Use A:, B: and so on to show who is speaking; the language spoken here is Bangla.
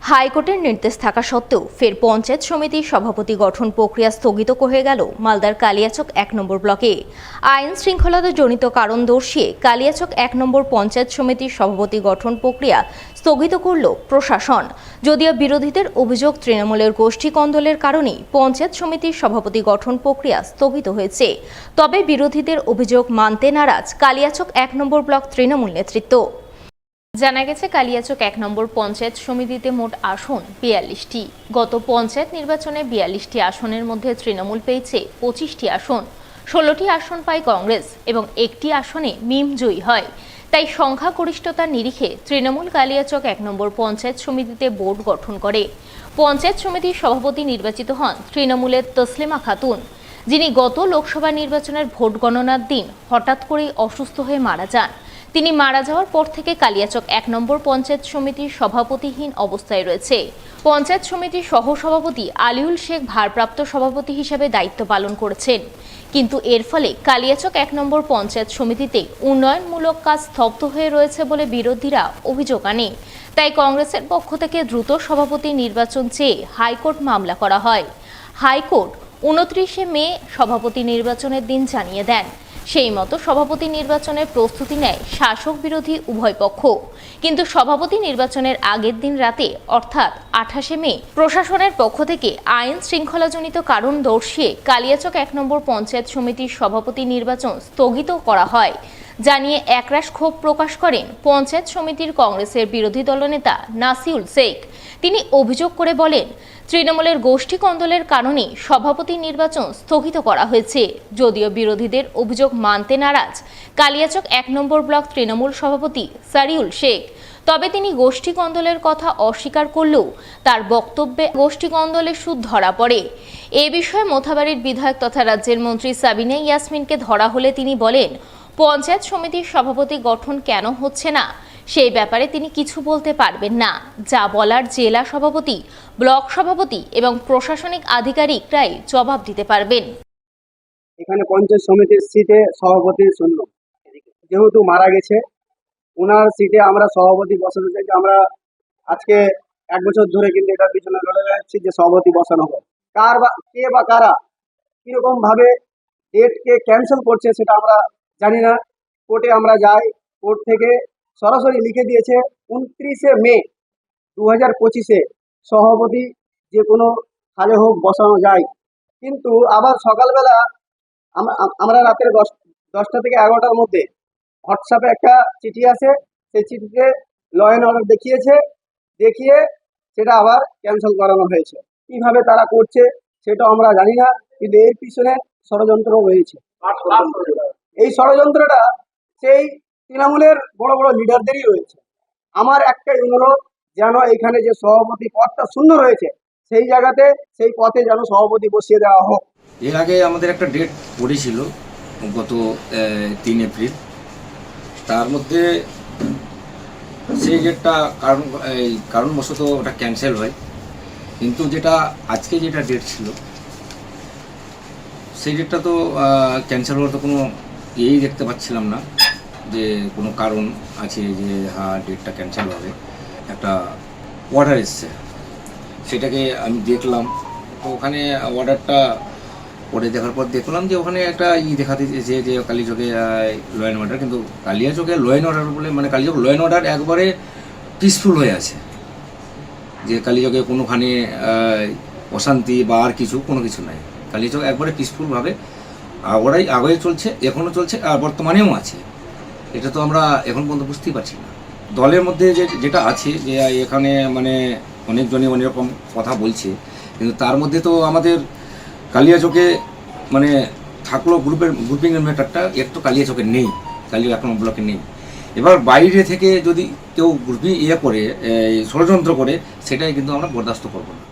A: হাইকোর্টের নির্দেশ থাকা সত্ত্বেও ফের পঞ্চায়েত সমিতির সভাপতি গঠন প্রক্রিয়া স্থগিত হয়ে গেল মালদার কালিয়াচক ১ নম্বর ব্লকে। আইন শৃঙ্খলাজনিত কারণ দর্শিয়ে কালিয়াচক ১ নম্বর পঞ্চায়েত সমিতির সভাপতি গঠন প্রক্রিয়া স্থগিত করল প্রশাসন। যদিও বিরোধীদের অভিযোগ তৃণমূলের গোষ্ঠী কন্দলের কারণেই পঞ্চায়েত সমিতির সভাপতি গঠন প্রক্রিয়া স্থগিত হয়েছে, তবে বিরোধীদের অভিযোগ মানতে নারাজ কালিয়াচক ১ নম্বর ব্লক তৃণমূল নেতৃত্ব। জানা গেছে, কালিয়াচক ১ নম্বর পঞ্চায়েত সমিতিতে মোট আসন ৪২টি। গত পঞ্চায়েত নির্বাচনে ৪২টি আসনের মধ্যে তৃণমূল পেয়েছে ২৫টি আসন, ১৬টি আসন পায় কংগ্রেস এবং একটি আসনে মিম জয়ী হয়। তাই সংখ্যাগরিষ্ঠতার নিরিখে তৃণমূল কালিয়াচক ১ নম্বর পঞ্চায়েত সমিতিতে বোর্ড গঠন করে। পঞ্চায়েত সমিতির সভাপতি নির্বাচিত হন তৃণমূলের তসলিমা খাতুন, যিনি গত লোকসভা নির্বাচনের ভোট গণনার দিন হঠাৎ করেই অসুস্থ হয়ে মারা যান। তিনি মারা যাওয়ার পর থেকে কালিয়াচক ১ নম্বর পঞ্চায়েত সমিতির সভাপতিহীন অবস্থায় রয়েছে। পঞ্চায়েত সমিতির সহসভাপতি আলিউল শেখ ভারপ্রাপ্ত সভাপতি হিসেবে দায়িত্ব পালন করেছেন, কিন্তু এর ফলে কালিয়াচক ১ নম্বর পঞ্চায়েত সমিতিতে উন্নয়নমূলক কাজ স্তব্ধ হয়ে রয়েছে বলে বিরোধীরা অভিযোগ আনে। তাই কংগ্রেসের পক্ষ থেকে দ্রুত সভাপতি নির্বাচন চেয়ে হাইকোর্ট মামলা করা হয়। হাইকোর্ট ২৯শে মে সভাপতি নির্বাচনের দিন জানিয়ে দেন। সেই মতো সভাপতি নির্বাচনের প্রস্তুতি নেয় শাসক বিরোধী উভয় পক্ষ, কিন্তু সভাপতি নির্বাচনের আগের দিন রাতে অর্থাৎ ২৮শে মে প্রশাসনের পক্ষ থেকে আইন শৃঙ্খলাজনিত কারণ দর্শিয়ে কালিয়াচক ১ নম্বর পঞ্চায়েত সমিতির সভাপতি নির্বাচন স্থগিত করা হয়। জানিয়ে একরাশ ক্ষোভ প্রকাশ করেন পঞ্চায়েত সমিতির কংগ্রেসের বিরোধী দলনেতা নাসিউল শেখ। তিনি অভিযোগ করে বলেন, তৃণমূলের গোষ্ঠী কন্দলের কারণে সভাপতি নির্বাচন স্থগিত করা হয়েছে। যদিও বিরোধীদের অভিযোগ মানতে নারাজ কালিয়াচক ১ নম্বর ব্লক তৃণমূল সভাপতি সারিউল শেখ, তবে তিনি গোষ্ঠী কন্দলের কথা অস্বীকার করলেও তার বক্তব্যে গোষ্ঠী কন্দলের সুদ ধরা পড়ে। এ বিষয়ে মোথাবাড়ির বিধায়ক তথা রাজ্যের মন্ত্রী সাবিনা ইয়াসমিনকে ধরা হলে তিনি বলেন, পঞ্চায়েত সমিতির সভাপতি গঠন কেন হচ্ছে না সেই ব্যাপারে তিনি কিছু বলতে পারবেন না। যা বলার জেলা সভাপতি, ব্লক সভাপতি এবং প্রশাসনিক আধিকারিকরাই জবাব দিতে পারবেন।
B: এখানে পঞ্চায়েত সমিতির সিটে সভাপতি শূন্য, যেহেতু মারা গেছে ওনার সিটে আমরা সভাপতি বসাতে চাই। আমরা আজকে ১ বছর ধরে কিন্তু এটার পিছনে লড়ে যাচ্ছি যে সভাপতি বসানো হোক। কে বা কারা কিরকম ভাবে ডেটকে ক্যান্সেল করছে সেটা আমরা জানি না। কোর্টে আমরা যাই, কোর্ট থেকে সরাসরি লিখে দিয়েছে ২৯শে মে ২০২৫-এ সভাপতি যে কোনো কাজে হোক বসানো যায়। কিন্তু আবার সকালবেলা আমরা রাতের ১০টা থেকে ১১টার মধ্যে হোয়াটসঅ্যাপে একটা চিঠি আসে, সেই চিঠিতে ল অ্যান্ড অর্ডার দেখিয়ে সেটা আবার ক্যান্সেল করানো হয়েছে। কিভাবে তারা করছে সেটা আমরা জানি না, কিন্তু এর পিছনে ষড়যন্ত্র রয়েছে। এই ষড়যন্ত্রটা সেই তৃণমূলের বড় বড় লিডারদেরই রয়েছে। আমার একটাই অনুরোধ, যেন এখানে যে সভাপতি পদটা শূন্য রয়েছে সেই জায়গাতে সেই পথে যেন সভাপতি বসিয়ে দেওয়া হোক।
C: এর আগে আমাদের একটা ডেট পড়েছিল গত ৩ এপ্রিল, তার মধ্যে সেই ডেটটা কারণবশত ওটা ক্যান্সেল হয়। কিন্তু আজকে যেটা ডেট ছিল সেই ডেটটা তো ক্যান্সেল হওয়ার তো কোনো দেখতে পাচ্ছিলাম না যে কোনো কারণ আছে যে হ্যাঁ ডেটটা ক্যান্সেল হবে। একটা অর্ডার এসছে, সেটাকে আমি দেখলাম। তো ওখানে অর্ডারটা পরে দেখার পর দেখলাম যে ওখানে একটা দেখাতে যে কালিয়াচকে ল অ্যান্ড অর্ডার, কিন্তু কালিয়াচকে ল অ্যান্ড অর্ডার বলে মানে কালিয়াচক ল অ্যান্ড অর্ডার একবারে পিসফুল হয়ে আছে, যে কালিয়াচকে কোনোখানে অশান্তি বা আর কোনো কিছু নাই। কালিয়াচক একবারে পিসফুলভাবে আগে চলছে, এখনও চলছে আর বর্তমানেও আছে। এটা তো আমরা এখন পর্যন্ত বুঝতেই পারছি না। দলের মধ্যে যেটা আছে যে এখানে মানে অনেকজনই অনেক রকম কথা বলছে, কিন্তু তার মধ্যে তো আমাদের কালিয়াচকে মানে থাকলো গ্রুপিংয়ের ম্যাটারটা একটু কালিয়াচকে নেই, কালিয়া ১ নম্বর ব্লকে নেই। এবার বাইরে থেকে যদি কেউ গ্রুপিং করে ষড়যন্ত্র করে, সেটাই কিন্তু আমরা বরদাস্ত করবো না।